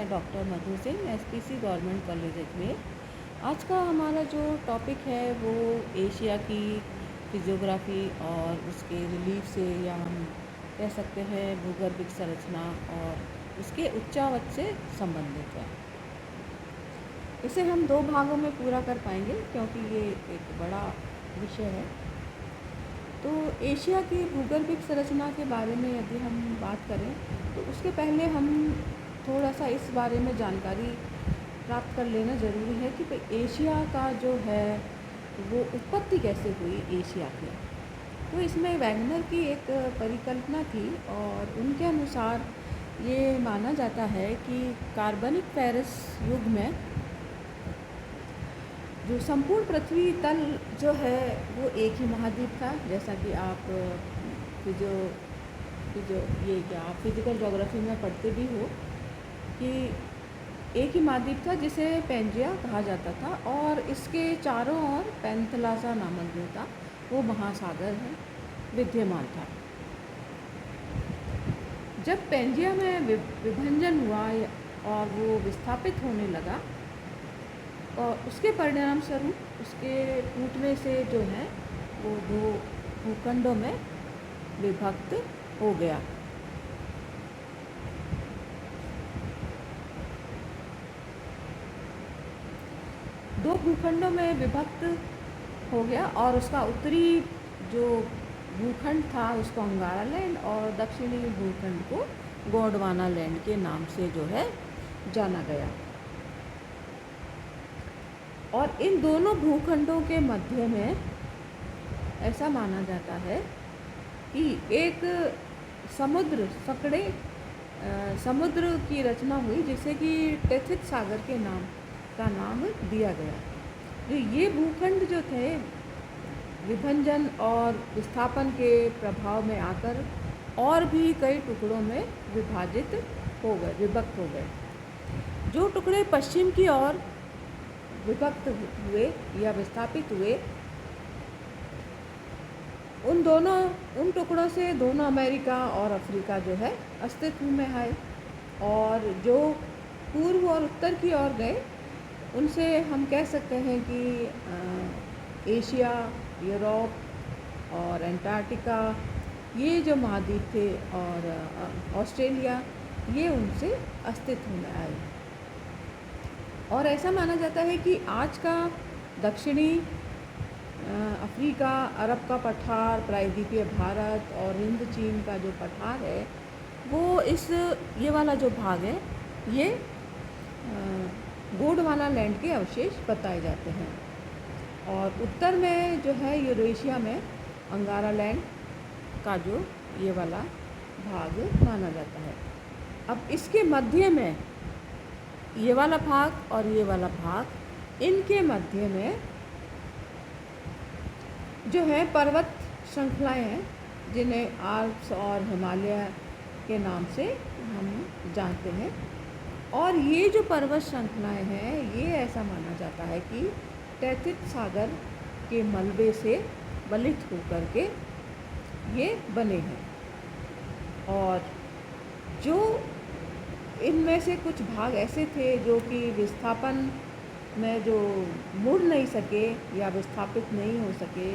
मैं doctor Madhu Singh, SPC government college Ajmer. आज का हमारा जो टॉपिक है वो एशिया की फिजियोग्राफी और उसके रिलीफ से, या हम कह सकते हैं भूगर्भिक संरचना और उसके उच्चावच से संबंधित है। इसे हम 2 भागों में पूरा कर पाएंगे क्योंकि ये एक बड़ा विषय है। तो एशिया की भूगर्भिक संरचना के बारे में यदि हम बात करें तो उसके पहले हम थोड़ा सा इस बारे में जानकारी प्राप्त कर लेना ज़रूरी है कि भाई एशिया का जो है वो उत्पत्ति कैसे हुई एशिया की। तो इसमें वैगनर की एक परिकल्पना थी और उनके अनुसार ये माना जाता है कि कार्बनिक पेरिस युग में जो संपूर्ण पृथ्वी तल जो है वो एक ही महाद्वीप था। जैसा कि आप आप फिजिकल ज्योग्राफी में पढ़ते भी हो कि एक ही महाद्वीप था जिसे पेंजिया कहा जाता था और इसके चारों ओर पेंथलासा नामक जो था वो महासागर है विद्यमान था। जब पेंजिया में विभंजन हुआ और वो विस्थापित होने लगा और उसके परिणाम स्वरूप उसके टूटने से जो है वो 2 भूखंडों में विभक्त हो गया। दो भूखंडों में विभक्त हो गया और उसका उत्तरी जो भूखंड था उसको अंगारा लैंड और दक्षिणी भूखंड को गोंडवाना लैंड के नाम से जो है जाना गया। और इन दोनों भूखंडों के मध्य में ऐसा माना जाता है कि एक समुद्र की रचना हुई जिसे कि टेथित सागर के नाम दिया गया। जो ये भूखंड जो थे विभंजन और विस्थापन के प्रभाव में आकर और भी कई टुकड़ों में विभक्त हो गए। जो टुकड़े पश्चिम की ओर विभक्त हुए या विस्थापित हुए उन टुकड़ों से दोनों अमेरिका और अफ्रीका जो है अस्तित्व में आए, और जो पूर्व और उत्तर की ओर गए उनसे हम कह सकते हैं कि एशिया, यूरोप और अंटार्कटिका ये जो महाद्वीप थे और ऑस्ट्रेलिया ये उनसे अस्तित्व में आए। और ऐसा माना जाता है कि आज का दक्षिणी अफ्रीका, अरब का पठार, प्रायद्वीपीय भारत और हिंद चीन का जो पठार है वो ये वाला जो भाग है ये गोंडवाना लैंड के अवशेष बताए जाते हैं। और उत्तर में जो है यूरेशिया में अंगारा लैंड का जो ये वाला भाग माना जाता है। अब इसके मध्य में ये वाला भाग और ये वाला भाग, इनके मध्य में जो है पर्वत श्रृंखलाएं हैं जिन्हें आल्प्स और हिमालय के नाम से हम जानते हैं। और ये जो पर्वत श्रृंखलाएं हैं ये ऐसा माना जाता है कि टेथित सागर के मलबे से बलित होकर के ये बने हैं। और जो इनमें से कुछ भाग ऐसे थे जो कि विस्थापन में जो मुड़ नहीं सके या विस्थापित नहीं हो सके,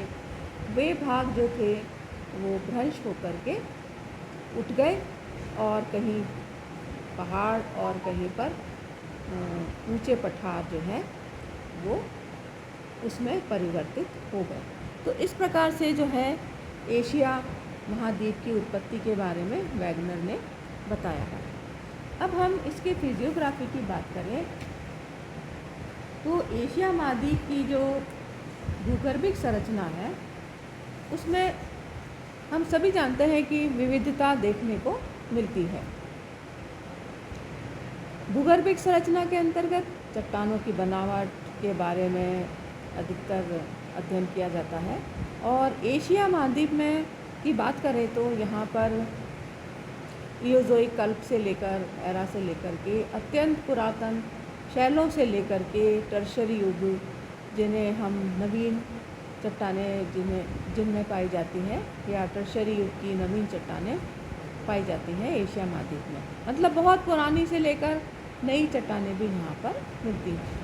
वे भाग जो थे वो भ्रंश होकर के उठ गए और कहीं पहाड़ और कहीं पर ऊंचे पठार जो हैं वो उसमें परिवर्तित हो गए। तो इस प्रकार से जो है एशिया महाद्वीप की उत्पत्ति के बारे में वैगनर ने बताया है। अब हम इसके फिजियोग्राफी की बात करें तो एशिया महाद्वीप की जो भूगर्भिक संरचना है उसमें हम सभी जानते हैं कि विविधता देखने को मिलती है। भूगर्भिक संरचना के अंतर्गत चट्टानों की बनावट के बारे में अधिकतर अध्ययन किया जाता है। और एशिया महाद्वीप में की बात करें तो यहाँ पर इयोज़ोइक कल्प से लेकर एरा से लेकर के अत्यंत पुरातन शैलों से लेकर के टर्शरी युग जिन्हें हम नवीन चट्टानें जिनमें पाई जाती हैं या टर्शरी युग की नवीन चट्टानें पाई जाती हैं एशिया महाद्वीप में। मतलब बहुत पुरानी से लेकर नई चट्टानें भी यहाँ पर मिलती हैं।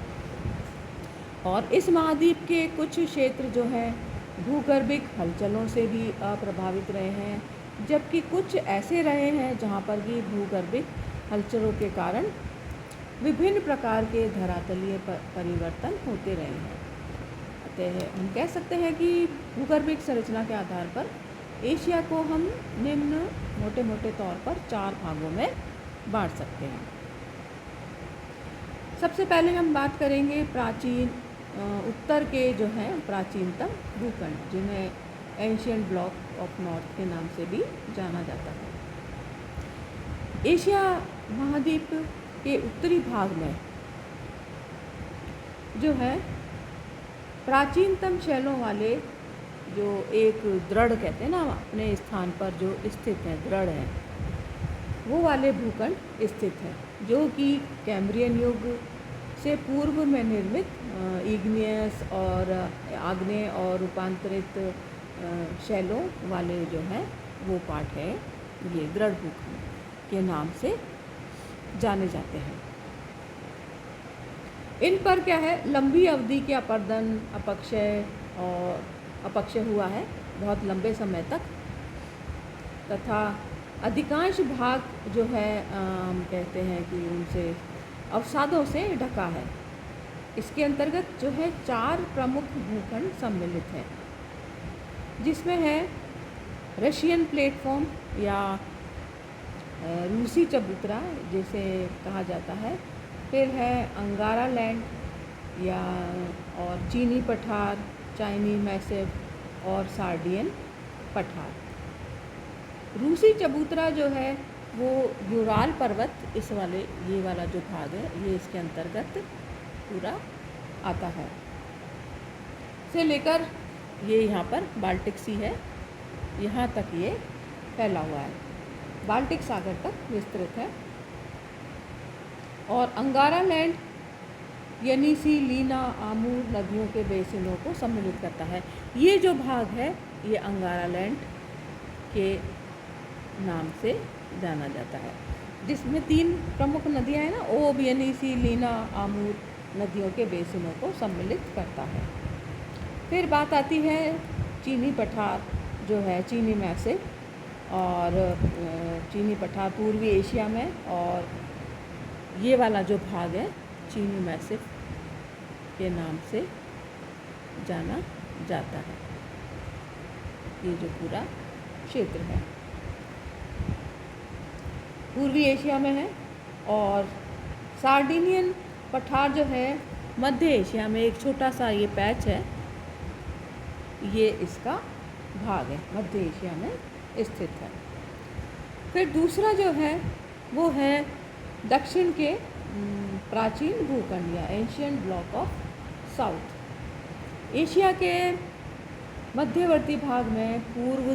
और इस महाद्वीप के कुछ क्षेत्र जो हैं भूगर्भिक हलचलों से भी अप्रभावित रहे हैं, जबकि कुछ ऐसे रहे हैं जहाँ पर भी भूगर्भिक हलचलों के कारण विभिन्न प्रकार के धरातलीय परिवर्तन होते रहे हैं। अतः हम कह सकते हैं कि भूगर्भिक संरचना के आधार पर एशिया को हम निम्न मोटे मोटे तौर पर 4 भागों में बांट सकते हैं। सबसे पहले हम बात करेंगे प्राचीन उत्तर के जो हैं प्राचीनतम भूखंड, जिन्हें एंशियंट ब्लॉक ऑफ नॉर्थ के नाम से भी जाना जाता है। एशिया महाद्वीप के उत्तरी भाग में जो है प्राचीनतम शैलों वाले, जो एक दृढ़ कहते हैं ना, अपने स्थान पर जो स्थित हैं, दृढ़ हैं, वो वाले भूखंड स्थित हैं, जो कि कैम्ब्रियन युग से पूर्व में निर्मित इग्नियस और आग्नेय और रूपांतरित शैलों वाले जो हैं वो पार्ट है, ये दृढ़ भूखंड के नाम से जाने जाते हैं। इन पर क्या है, लंबी अवधि के अपरदन अपक्षय हुआ है बहुत लंबे समय तक, तथा अधिकांश भाग जो है हम कहते हैं कि उनसे अवसादों से ढका है। इसके अंतर्गत जो है 4 प्रमुख भूखंड सम्मिलित हैं, जिसमें है रशियन प्लेटफॉर्म या रूसी चबूतरा जिसे कहा जाता है, फिर है अंगारा लैंड या और चीनी पठार, चाइनी मैसिव और सार्डियन पठार। रूसी चबूतरा जो है वो यूराल पर्वत, इस वाले ये वाला जो भाग है ये इसके अंतर्गत पूरा आता है, से लेकर ये यहाँ पर बाल्टिक सी है, यहाँ तक ये फैला हुआ है, बाल्टिक सागर तक विस्तृत है। और अंगारा लैंड येनिसी, लीना, आमूर नदियों के बेसिनों को सम्मिलित करता है। ये जो भाग है ये अंगारा लैंड के नाम से जाना जाता है, जिसमें 3 प्रमुख नदियां हैं ना, ओब, येनिसी, लीना, आमूर नदियों के बेसिनों को सम्मिलित करता है। फिर बात आती है चीनी पठार जो है, चीनी मैसिव, और चीनी पठार पूर्वी एशिया में, और ये वाला जो भाग है चीनी मैसिव के नाम से जाना जाता है। ये जो पूरा क्षेत्र है पूर्वी एशिया में है। और सार्डिनियन पठार जो है मध्य एशिया में, एक छोटा सा ये पैच है, ये इसका भाग है, मध्य एशिया में स्थित है। फिर दूसरा जो है वो है दक्षिण के प्राचीन भूखंड या ancient block of south. Asia के मध्यवर्ती भाग में पूर्वी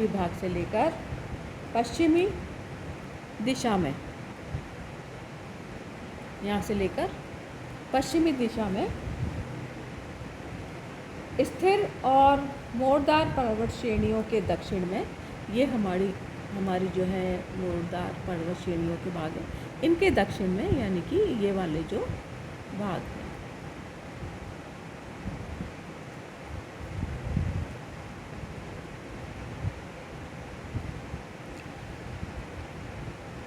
भाग से लेकर पश्चिमी दिशा में, यहाँ से लेकर पश्चिमी दिशा में स्थिर और मोड़दार पर्वत श्रेणियों के दक्षिण में, ये हमारी जो है मोड़दार पर्वत श्रेणियों के भाग है, इनके दक्षिण में, यानी कि ये वाले जो भाग हैं।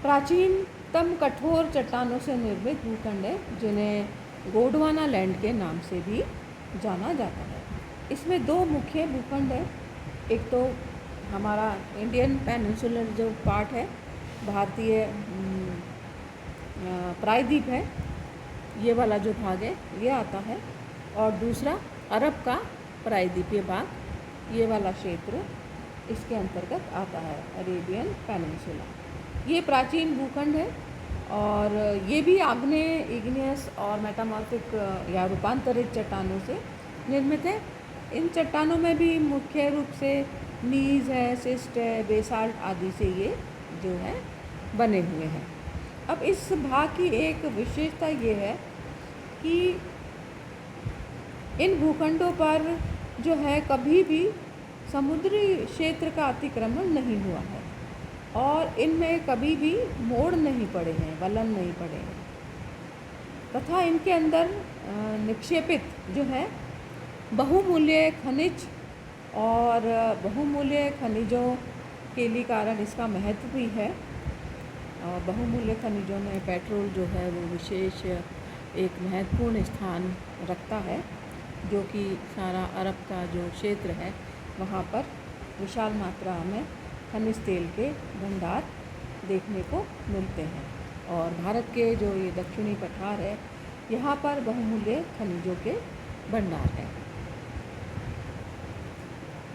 प्राचीनतम कठोर चट्टानों से निर्मित भूखंड है, जिन्हें गोंडवाना लैंड के नाम से भी जाना जाता है। इसमें 2 मुख्य भूखंड है, एक तो हमारा इंडियन पेनिनसुलर जो पार्ट है, भारतीय प्रायद्वीप है, ये वाला जो भाग है ये आता है, और दूसरा अरब का प्रायद्वीपीय भाग, ये वाला क्षेत्र इसके अंतर्गत आता है, अरेबियन पेनिनसुला। ये प्राचीन भूखंड है और ये भी आग्नेय, इग्नियस और मेटामॉर्फिक या रूपांतरित चट्टानों से निर्मित है। इन चट्टानों में भी मुख्य रूप से नीज है, सिस्ट है, बेसाल्ट आदि से ये जो है बने हुए हैं। अब इस भाग की एक विशेषता ये है कि इन भूखंडों पर जो है कभी भी समुद्री क्षेत्र का अतिक्रमण नहीं हुआ है। और इनमें कभी भी मोड़ नहीं पड़े हैं, वलन नहीं पड़े हैं, तथा इनके अंदर निक्षेपित जो है बहुमूल्य खनिज और बहुमूल्य खनिजों के लिए कारण इसका महत्व भी है। और बहुमूल्य खनिजों में पेट्रोल जो है वो विशेष एक महत्वपूर्ण स्थान रखता है, जो कि सारा अरब का जो क्षेत्र है वहाँ पर विशाल मात्रा में खनिज तेल के भंडार देखने को मिलते हैं। और भारत के जो ये दक्षिणी पठार है यहाँ पर बहुमूल्य खनिजों के भंडार हैं।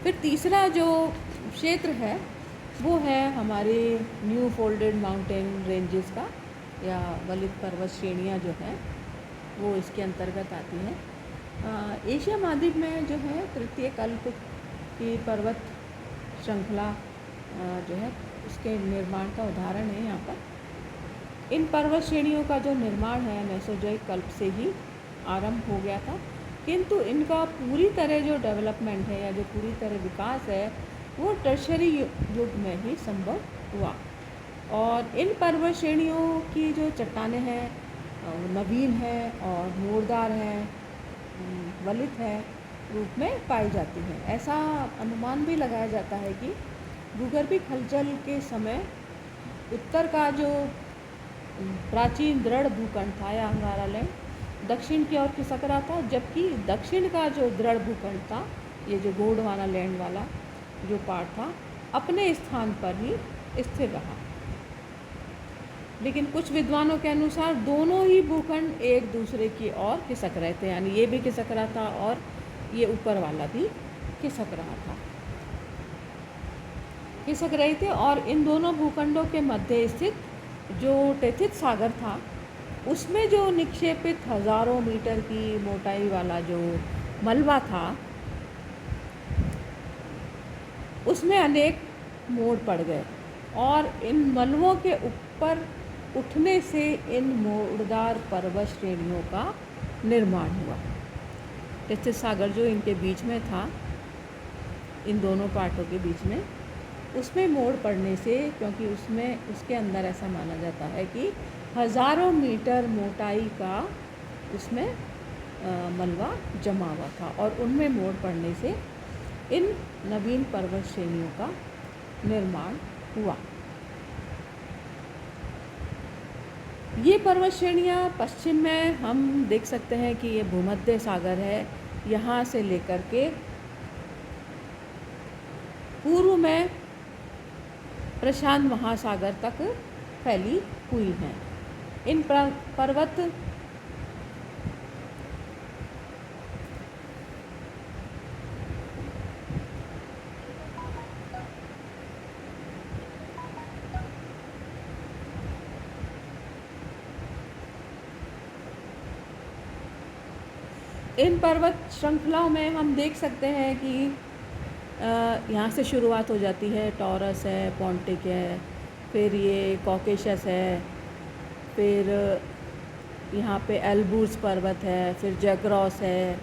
फिर तीसरा जो क्षेत्र है वो है हमारे न्यू फोल्डेड माउंटेन रेंजेस का, या वलित पर्वत श्रेणियाँ जो हैं वो इसके अंतर्गत आती हैं। एशिया महाद्वीप में जो है तृतीय कल्प की पर्वत श्रृंखला जो है उसके निर्माण का उदाहरण है यहाँ पर। इन पर्वत श्रेणियों का जो निर्माण है मेसोजोइक कल्प से ही आरंभ हो गया था, किंतु इनका पूरी तरह जो डेवलपमेंट है या जो पूरी तरह विकास है वो टर्शरी युग में ही संभव हुआ। और इन पर्वत श्रेणियों की जो चट्टानें हैं नवीन है और मोड़दार हैं, वलित है रूप में पाई जाती हैं। ऐसा अनुमान भी लगाया जाता है कि भूगर्भीय हलचल के समय उत्तर का जो प्राचीन दृढ़ भूखंड था या अंगारा लैंड दक्षिण की ओर खिसक रहा था, जबकि दक्षिण का जो दृढ़ भूखंड था, ये जो गोंडवाना लैंड वाला जो पार्ट था, अपने स्थान पर ही स्थिर रहा। लेकिन कुछ विद्वानों के अनुसार दोनों ही भूखंड एक दूसरे की ओर खिसक रहे थे, यानी ये भी खिसक रहा था और ये ऊपर वाला भी खिसक रहा था, खिसक रहे थे। और इन दोनों भूखंडों के मध्य स्थित जो टेथिस सागर था उसमें जो निक्षेपित हज़ारों मीटर की मोटाई वाला जो मलबा था उसमें अनेक मोड़ पड़ गए और इन मलबों के ऊपर उठने से इन मोड़दार पर्वत श्रेणियों का निर्माण हुआ। टेथिस सागर जो इनके बीच में था, इन दोनों पार्टों के बीच में, उसमें मोड़ पड़ने से, क्योंकि उसके अंदर ऐसा माना जाता है कि हज़ारों मीटर मोटाई का उसमें मलबा जमा हुआ था और उनमें मोड़ पड़ने से इन नवीन पर्वत श्रेणियों का निर्माण हुआ। ये पर्वत श्रेणियाँ पश्चिम में हम देख सकते हैं कि ये भूमध्य सागर है, यहाँ से लेकर के पूर्व में प्रशांत महासागर तक फैली हुई हैं। इन पर्वत श्रृंखलाओं में हम देख सकते हैं कि यहाँ से शुरुआत हो जाती है। टॉरस है, पोंटिक है, फिर ये कॉकेशस है, फिर यहाँ पे एल्ब्रूज पर्वत है, फिर जैग्रोस है,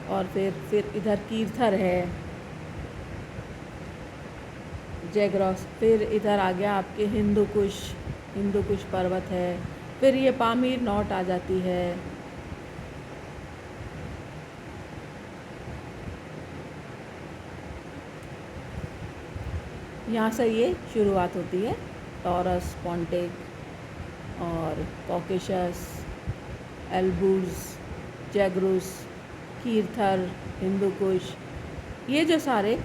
और फिर इधर कीर्थर है, जैग्रोस, फिर इधर आ गया आपके हिंदू कुश पर्वत है, फिर ये पामीर नॉट आ जाती है, यहाँ से ये शुरुआत होती है। टॉरस, पोंटिक और Caucasus, Elburz, Zagros, Kirthar, Hindu Kush, ये जो सारे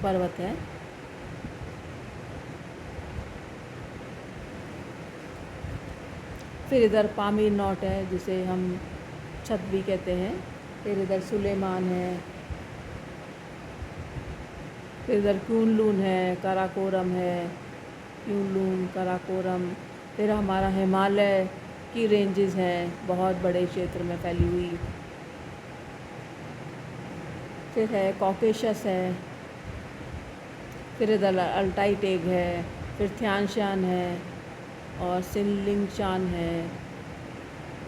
पर्वत हैं फिर इधर पामीर नॉट है जिसे हम छत भी कहते हैं, फिर इधर सुलेमान है, फिर इधर क्यूनलून है, काराकोरम है, क्यूनलून, काराकोरम, फिर हमारा हिमालय की रेंजेस हैं बहुत बड़े क्षेत्र में फैली हुई, फिर है कॉकेशस है, फिर इधर अल्टाई टेग है, फिर थ्यानशान है और सिनलिंगशान है।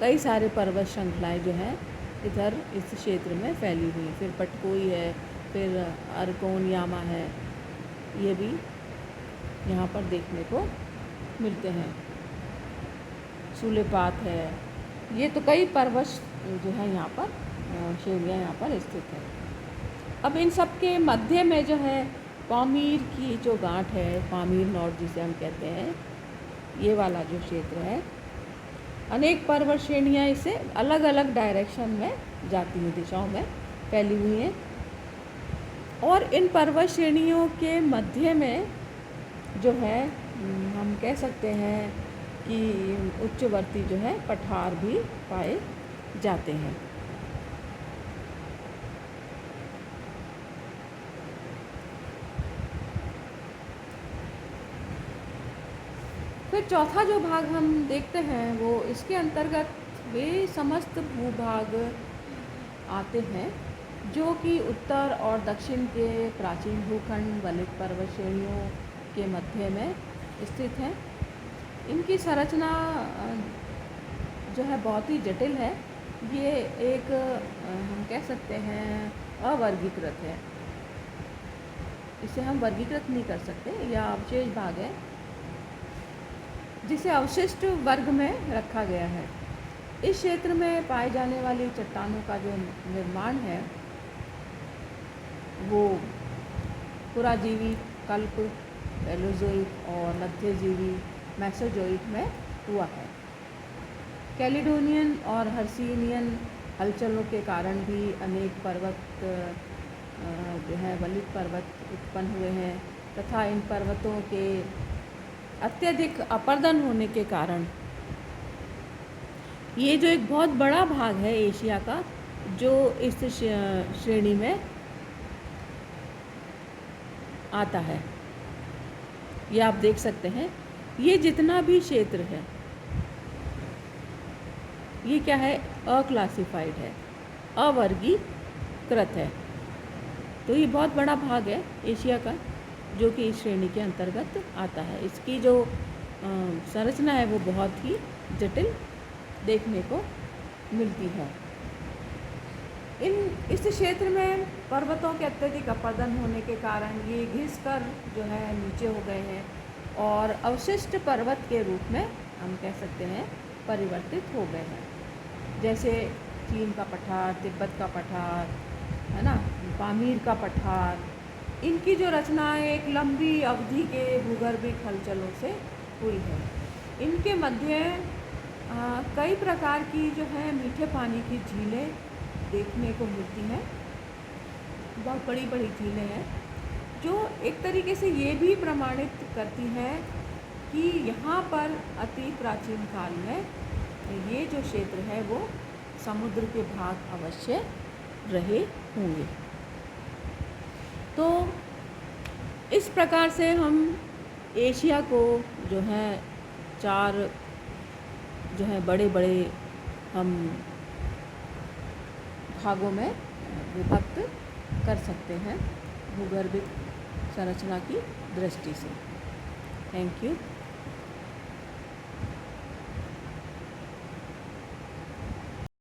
कई सारे पर्वत श्रृंखलाएँ जो हैं इधर इस क्षेत्र में फैली हुई। फिर पटकोई है, फिर अरकोन यामा है, ये भी यहाँ पर देखने को मिलते हैं। सूलेपात है, ये तो कई पर्वत जो है यहाँ पर श्रेणियाँ यहाँ पर स्थित है। अब इन सब के मध्य में जो है पामीर की जो गांठ है, पामीर नॉर्थ जिसे हम कहते हैं, ये वाला जो क्षेत्र है, अनेक पर्वत श्रेणियाँ इसे अलग अलग डायरेक्शन में जाती हैं, दिशाओं में फैली हुई हैं। और इन पर्वत श्रेणियों के मध्य में जो है हम कह सकते हैं कि उच्चवर्ती जो है पठार भी पाए जाते हैं। फिर चौथा जो भाग हम देखते हैं वो इसके अंतर्गत वे समस्त भूभाग आते हैं जो कि उत्तर और दक्षिण के प्राचीन भूखंड वलित पर्वत श्रेणियों के मध्य में स्थित हैं। इनकी संरचना जो है बहुत ही जटिल है। ये एक हम कह सकते हैं अवर्गीकृत है, इसे हम वर्गीकृत नहीं कर सकते, यह अवशेष भाग है जिसे अवशिष्ट वर्ग में रखा गया है। इस क्षेत्र में पाए जाने वाली चट्टानों का जो निर्माण है वो पुराजीवी, कल्प, पैलोजोइक और मध्यजीवी मेसोजोइक में हुआ है। कैलिडोनियन और हर्सिनियन हलचलों के कारण भी अनेक पर्वत जो है वलित पर्वत उत्पन्न हुए हैं तथा इन पर्वतों के अत्यधिक अपर्दन होने के कारण ये जो एक बहुत बड़ा भाग है एशिया का जो इस श्रेणी में आता है, ये आप देख सकते हैं। ये जितना भी क्षेत्र है ये क्या है, अक्लासिफाइड है, अवर्गीकृत है। तो ये बहुत बड़ा भाग है एशिया का जो कि इस श्रेणी के अंतर्गत आता है। इसकी जो संरचना है वो बहुत ही जटिल देखने को मिलती है। इस क्षेत्र में पर्वतों के अत्यधिक अपर्दन होने के कारण ये घिसकर जो है नीचे हो गए हैं और अवशिष्ट पर्वत के रूप में हम कह सकते हैं परिवर्तित हो गए हैं। जैसे चीन का पठार, तिब्बत का पठार है ना, पामीर का पठार, इनकी जो रचना एक लंबी अवधि के भूगर्भिक हलचलों से हुई है। इनके मध्य कई प्रकार की जो है मीठे पानी की झीलें देखने को मिलती हैं, बहुत बड़ी बड़ी झीलें हैं जो एक तरीके से ये भी प्रमाणित करती हैं कि यहाँ पर अति प्राचीन काल में ये जो क्षेत्र है वो समुद्र के भाग अवश्य रहे होंगे। तो इस प्रकार से हम एशिया को जो है चार जो है बड़े बड़े हम भागों में विभक्त कर सकते हैं भूगर्भिक संरचना की दृष्टि से। Thank you.